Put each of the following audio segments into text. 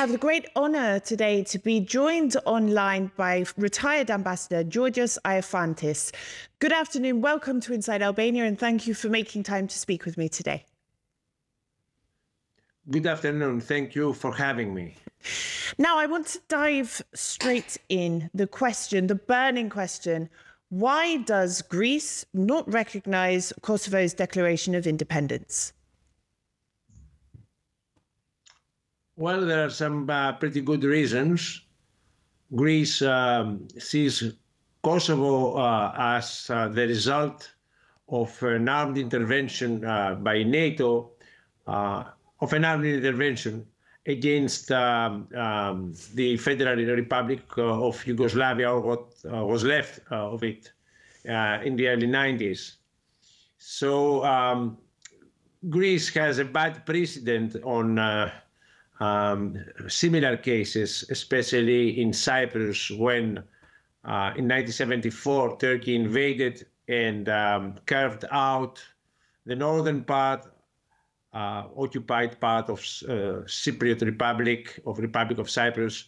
have the great honor today to be joined online by retired Ambassador Georgios Iofantis. Good afternoon, welcome to Inside Albania, and thank you for making time to speak with me today. Good afternoon, thank you for having me. Now, I want to dive straight in the question, the burning question. Why does Greece not recognize Kosovo's declaration of independence? Well, there are some pretty good reasons. Greece sees Kosovo as the result of an armed intervention by NATO, against the Federal Republic of Yugoslavia, or what was left of it in the early 90s. So Greece has a bad precedent on similar cases, especially in Cyprus, when in 1974 Turkey invaded and carved out the northern part, occupied part of Cypriot Republic of Cyprus,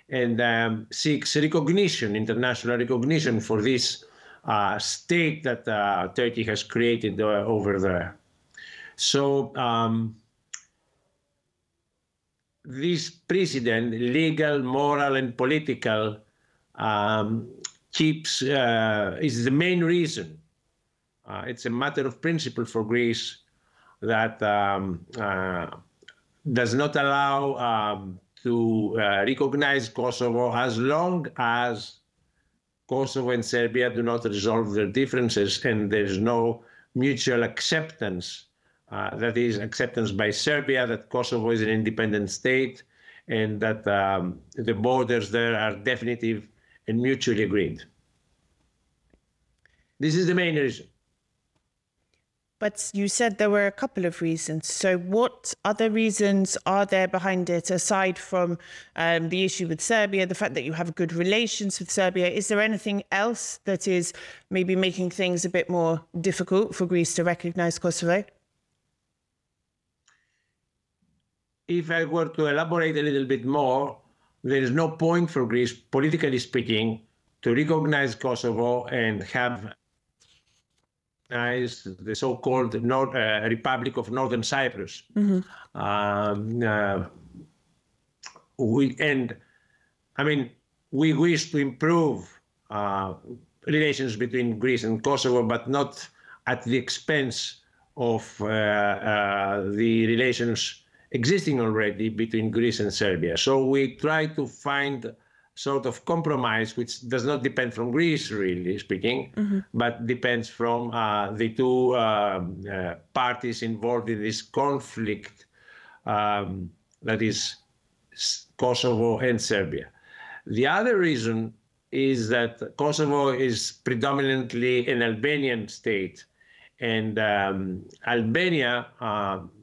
and seeks recognition, international recognition for this state that Turkey has created over there. So this precedent, legal, moral, and political, is the main reason. It's a matter of principle for Greece that does not allow to recognize Kosovo as long as Kosovo and Serbia do not resolve their differences and there's no mutual acceptance. That is, acceptance by Serbia that Kosovo is an independent state and that the borders there are definitive and mutually agreed. This is the main reason. But you said there were a couple of reasons. So what other reasons are there behind it, aside from the issue with Serbia, the fact that you have good relations with Serbia? Is there anything else that is maybe making things a bit more difficult for Greece to recognize Kosovo? If I were to elaborate a little bit more, there is no point for Greece, politically speaking, to recognize Kosovo and have the so-called Republic of Northern Cyprus. Mm-hmm. We wish to improve relations between Greece and Kosovo, but not at the expense of the relations existing already between Greece and Serbia. So we try to find sort of compromise, which does not depend from Greece, really speaking, mm-hmm. but depends from the two parties involved in this conflict, that is Kosovo and Serbia. The other reason is that Kosovo is predominantly an Albanian state, and Albania,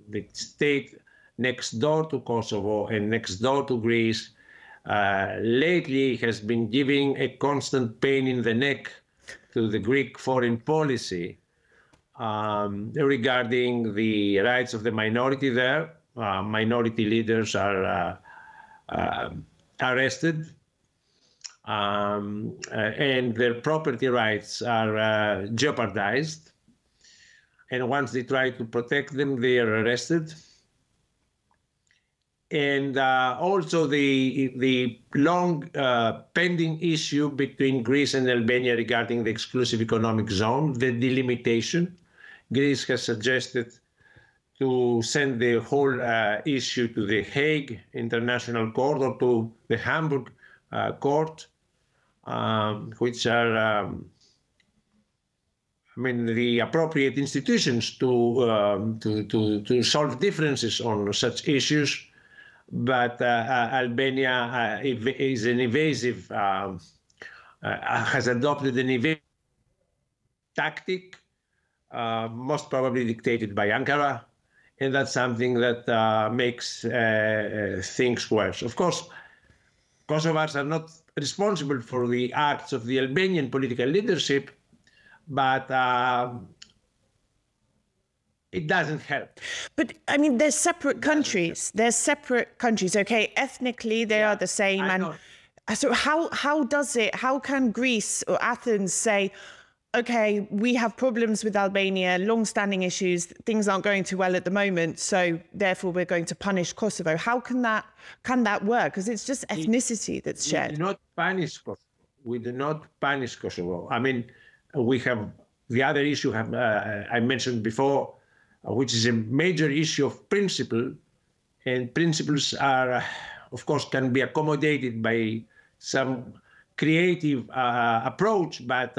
the state next door to Kosovo and next door to Greece, lately has been giving a constant pain in the neck to the Greek foreign policy regarding the rights of the minority there. Minority leaders are arrested and their property rights are jeopardized. And once they try to protect them, they are arrested. And also the long pending issue between Greece and Albania regarding the exclusive economic zone, the delimitation. Greece has suggested to send the whole issue to the Hague International Court or to the Hamburg Court, which are the appropriate institutions to solve differences on such issues. But Albania is an evasive, has adopted an evasive tactic, most probably dictated by Ankara, and that's something that makes things worse. Of course, Kosovars are not responsible for the acts of the Albanian political leadership, but it doesn't help. But I mean, they're separate countries. They're separate countries. Okay, ethnically they are the same, and so how can Greece or Athens say, okay, we have problems with Albania, long-standing issues, things aren't going too well at the moment, so therefore we're going to punish Kosovo? How can that work? Because it's just ethnicity that's shared. We do not punish Kosovo. We do not punish Kosovo. I mean, we have the other issue I mentioned before, which is a major issue of principle, and principles are, of course, can be accommodated by some creative approach, but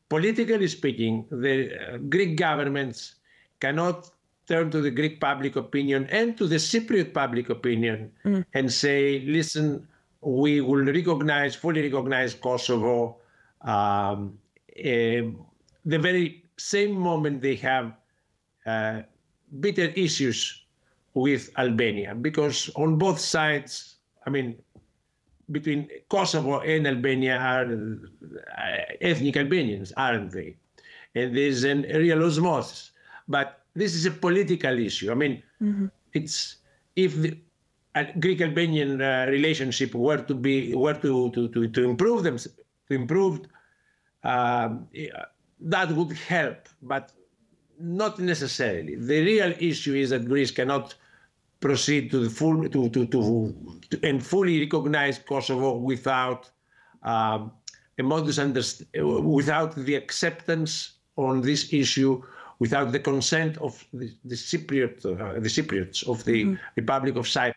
politically speaking, the Greek governments cannot turn to the Greek public opinion and to the Cypriot public opinion and say, listen, we will fully recognize Kosovo the very same moment they have bitter issues with Albania, because on both sides, I mean, between Kosovo and Albania are ethnic Albanians, aren't they? And there's a real osmosis. But this is a political issue. I mean, it's if the Greek-Albanian relationship were to improve that would help, but not necessarily. The real issue is that Greece cannot proceed to the full and fully recognize Kosovo without without the acceptance on this issue, without the consent of the Cypriots of the Republic of Cyprus.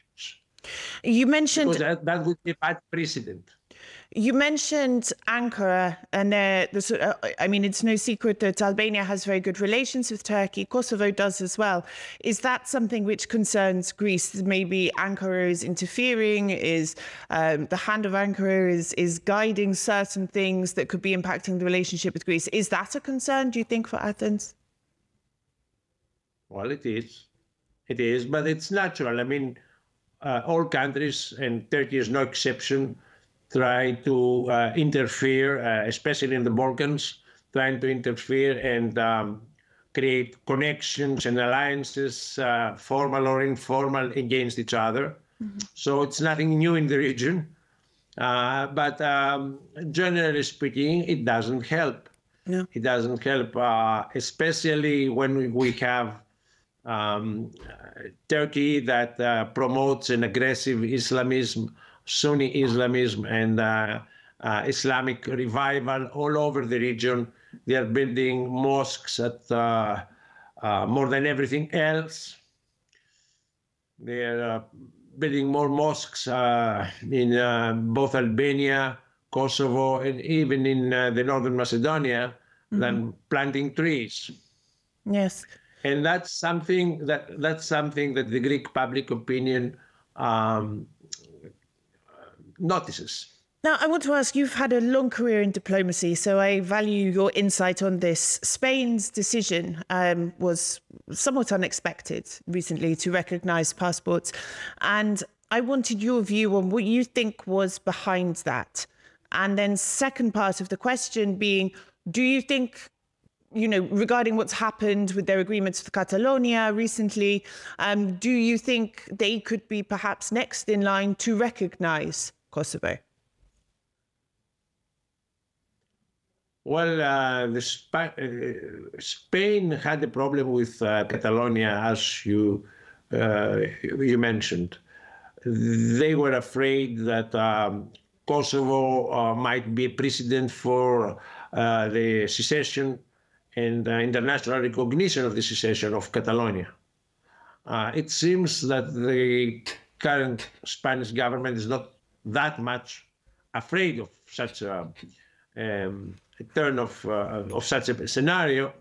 You mentioned because that would be a bad precedent. You mentioned Ankara, and I mean, it's no secret that Albania has very good relations with Turkey. Kosovo does as well. Is that something which concerns Greece? Maybe Ankara is interfering, the hand of Ankara is guiding certain things that could be impacting the relationship with Greece. Is that a concern, do you think, for Athens? Well, it is. It is, but it's natural. I mean, all countries, and Turkey is no exception, try to interfere, especially in the Balkans, trying to interfere and create connections and alliances, formal or informal, against each other. So it's nothing new in the region. But generally speaking, it doesn't help. No. It doesn't help, especially when we have Turkey that promotes an aggressive Islamism, Sunni Islamism, and Islamic revival all over the region. They are building mosques at more than everything else. They are building more mosques in both Albania, Kosovo, and even in the northern Macedonia than planting trees. Yes. And that's something that the Greek public opinion notices. Now, I want to ask, you've had a long career in diplomacy, so I value your insight on this. Spain's decision was somewhat unexpected recently to recognise passports, and I wanted your view on what you think was behind that. And then second part of the question being, do you think, regarding what's happened with their agreements with Catalonia recently, do you think they could be perhaps next in line to recognise Kosovo? Well, Spain had a problem with Catalonia, as you mentioned. They were afraid that Kosovo might be a precedent for the secession and international recognition of the secession of Catalonia. It seems that the current Spanish government is not that much afraid of such a turn of such a scenario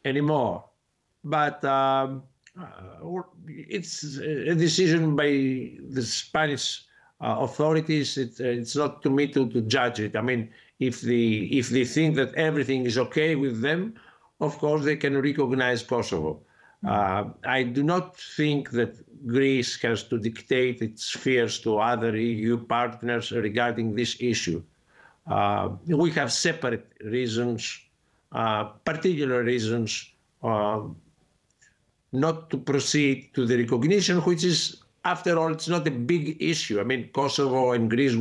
anymore. But it's a decision by the Spanish authorities. It's not to me to judge it. I mean, if they think that everything is okay with them, of course they can recognize Kosovo. I do not think that Greece has to dictate its fears to other EU partners regarding this issue. We have separate reasons, particular reasons not to proceed to the recognition, which is, after all, it's not a big issue. I mean, Kosovo and Greece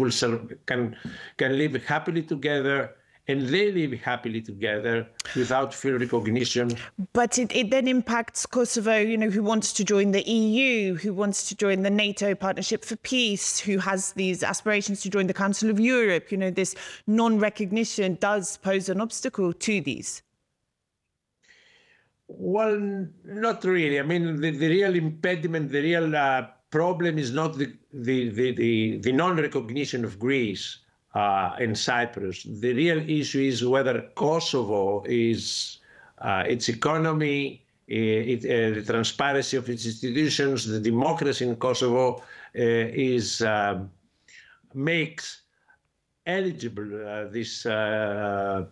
can live happily together, and they live happily together without full recognition. But it then impacts Kosovo, who wants to join the EU, who wants to join the NATO Partnership for Peace, who has these aspirations to join the Council of Europe. This non-recognition does pose an obstacle to these. Well, not really. I mean, the real impediment, the real problem is not the non-recognition of Greece and Cyprus. The real issue is whether Kosovo is its economy, the transparency of its institutions, the democracy in Kosovo makes eligible this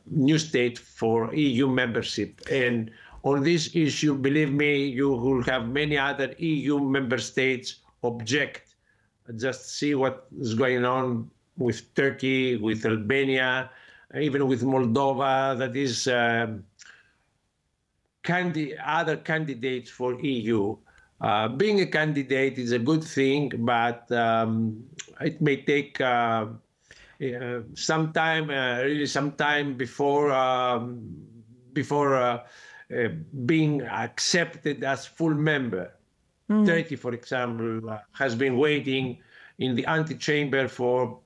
new state for EU membership. And on this issue, believe me, you will have many other EU member states object. Just see what is going on with Turkey, with Albania, even with Moldova, that is other candidates for EU. Being a candidate is a good thing, but it may take some time before being accepted as full member. Turkey, for example, has been waiting in the antechamber for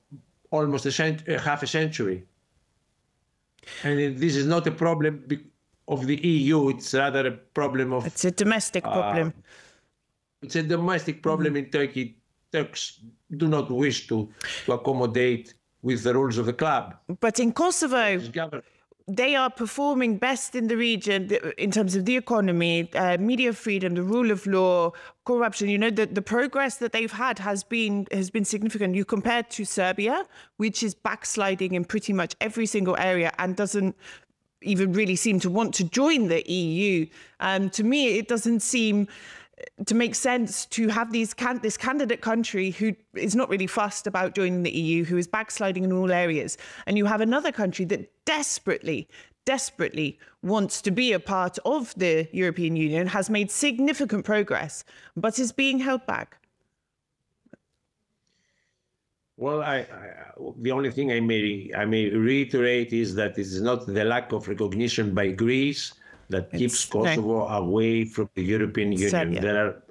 almost half a century. And this is not a problem of the EU, it's rather a problem of... It's a domestic problem. It's a domestic problem in Turkey. Turks do not wish to accommodate with the rules of the club. But in Kosovo, they are performing best in the region in terms of the economy, media freedom, the rule of law, corruption. The progress that they've had has been significant. You compare to Serbia, which is backsliding in pretty much every single area and doesn't even really seem to want to join the EU. To me, it doesn't seem to make sense to have this candidate country who is not really fussed about joining the EU, who is backsliding in all areas. And you have another country that desperately wants to be a part of the European Union, has made significant progress, but is being held back. Well, the only thing I may reiterate is that it is not the lack of recognition by Greece that keeps Kosovo away from the European Union.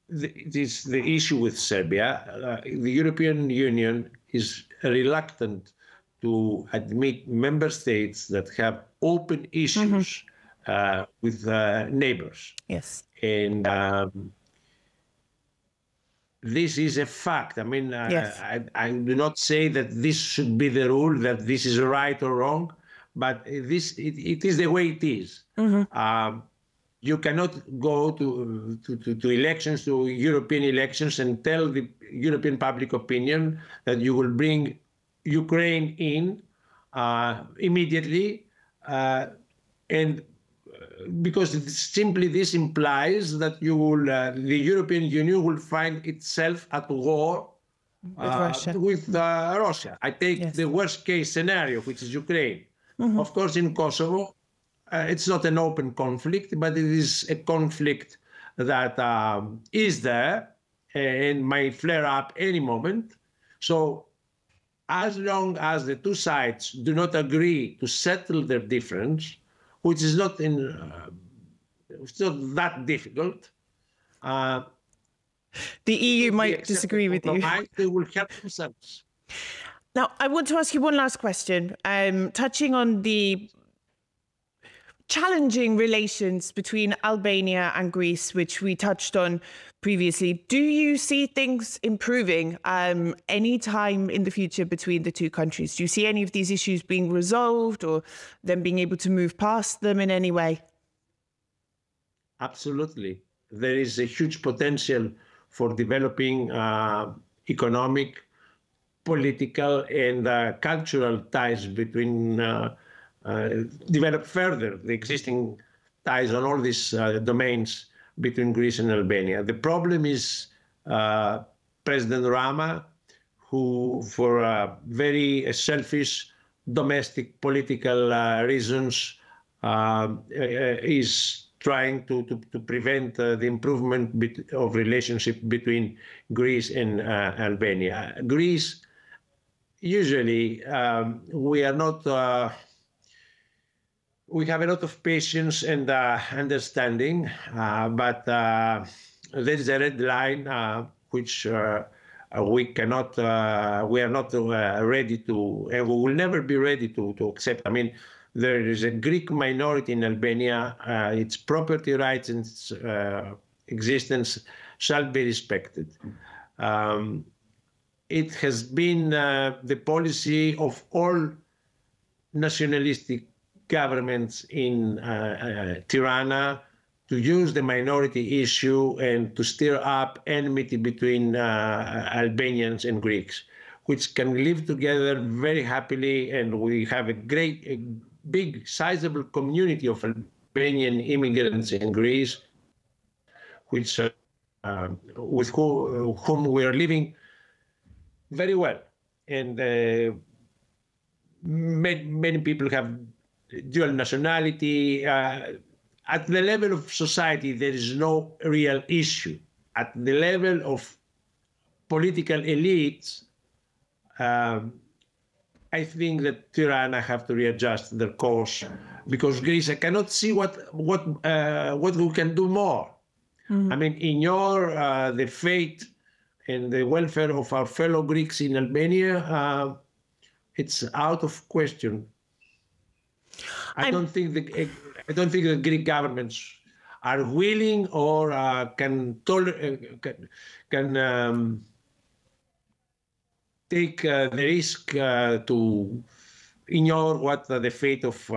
The issue with Serbia. The European Union is reluctant to admit member states that have open issues with neighbors. Yes. And this is a fact. I mean, yes. I do not say that this should be the rule, that this is right or wrong, but it is the way it is. You cannot go to elections, to European elections, and tell the European public opinion that you will bring Ukraine in immediately, and because simply this implies that the European Union will find itself at war with Russia. I take the worst case scenario, which is Ukraine. Of course, in Kosovo, it's not an open conflict, but it is a conflict that is there and might flare up any moment. So as long as the two sides do not agree to settle their difference, which is not it's not that difficult. The EU might disagree with you. They will help themselves. Now, I want to ask you one last question, touching on the challenging relations between Albania and Greece, which we touched on previously. Do you see things improving any time in the future between the two countries? Do you see any of these issues being resolved or them being able to move past them in any way? Absolutely. There is a huge potential for developing economic, political, and cultural ties between develop further the existing ties on all these domains between Greece and Albania. The problem is President Rama, who for very selfish domestic political reasons is trying to prevent the improvement of relationship between Greece and Albania. Greece, usually, we are not. We have a lot of patience and understanding, but there is a red line which we cannot. We are not ready to, and we will never be ready to accept. I mean, there is a Greek minority in Albania. Its property rights and its existence shall be respected. It has been the policy of all nationalistic governments in Tirana to use the minority issue and to stir up enmity between Albanians and Greeks, which can live together very happily. And we have a big, sizable community of Albanian immigrants in Greece, which with whom we are living very well. And many people have dual nationality. At the level of society, there is no real issue. At the level of political elites, I think that Tirana have to readjust their course, because Greece, I cannot see what we can do more. Mm-hmm. I mean, the fate and the welfare of our fellow Greeks in Albania, it's out of question. I don't think the Greek governments are willing or can take the risk to ignore what the fate of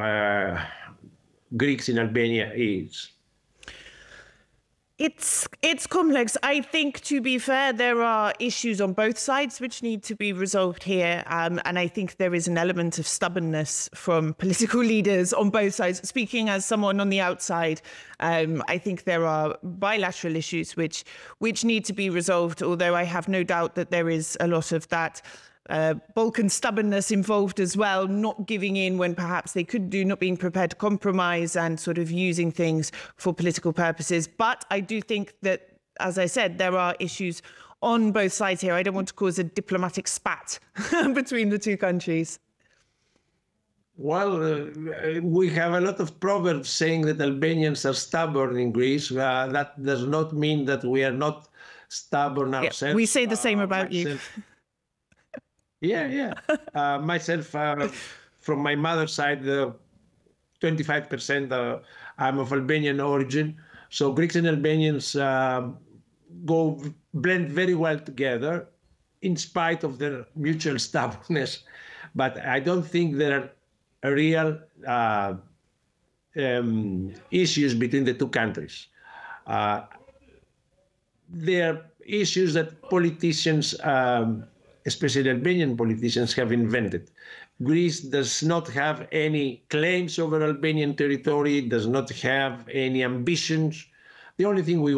Greeks in Albania is. It's complex. I think, to be fair, there are issues on both sides which need to be resolved here. And I think there is an element of stubbornness from political leaders on both sides. Speaking as someone on the outside, I think there are bilateral issues which need to be resolved, although I have no doubt that there is a lot of that Balkan stubbornness involved as well, not giving in when perhaps they could do, not being prepared to compromise and sort of using things for political purposes. But I do think that, as I said, there are issues on both sides here. I don't want to cause a diplomatic spat between the two countries. Well, we have a lot of proverbs saying that Albanians are stubborn in Greece. That does not mean that we are not stubborn ourselves. Yeah, we say the same about you. Yeah. Myself, from my mother's side, 25% I'm of Albanian origin. So Greeks and Albanians blend very well together in spite of their mutual stubbornness. But I don't think there are real issues between the two countries. There are issues that politicians, especially Albanian politicians, have invented. Greece does not have any claims over Albanian territory, does not have any ambitions. The only thing we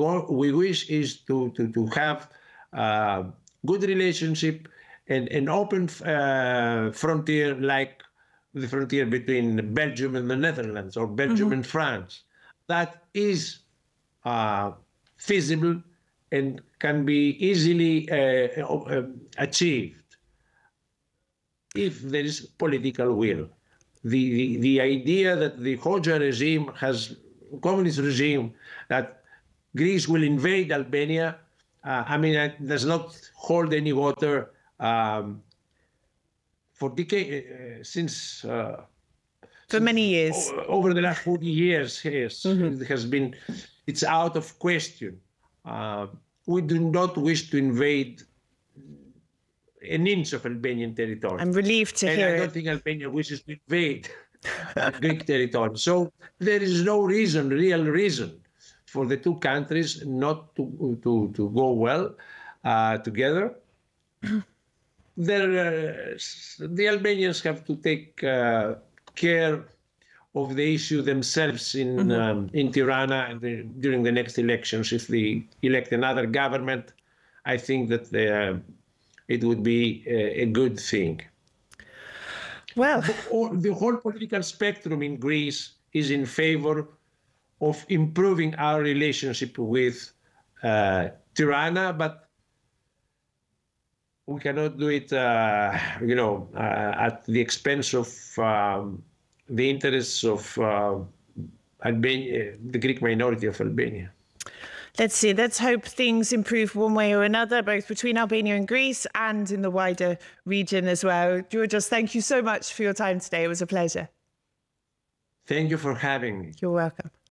wish is to have good relationship and an open frontier, like the frontier between Belgium and the Netherlands, or Belgium and France. That is feasible and can be easily achieved if there is political will. The idea that the Hoxha regime communist regime, that Greece will invade Albania, it does not hold any water for decades, since for many years. Over the last 40 years, yes, it's out of question. We do not wish to invade an inch of Albanian territory. I'm relieved to hear it. And I don't think Albania wishes to invade Greek territory. So there is no real reason, for the two countries not to go well together. The Albanians have to take care of the issue themselves in Tirana during the next elections. If they elect another government, I think that it would be a good thing. Well, the whole political spectrum in Greece is in favor of improving our relationship with Tirana, but we cannot do it, at the expense of the interests of Albania, the Greek minority of Albania. Let's see. Let's hope things improve one way or another, both between Albania and Greece and in the wider region as well. Georgios, thank you so much for your time today. It was a pleasure. Thank you for having me. You're welcome.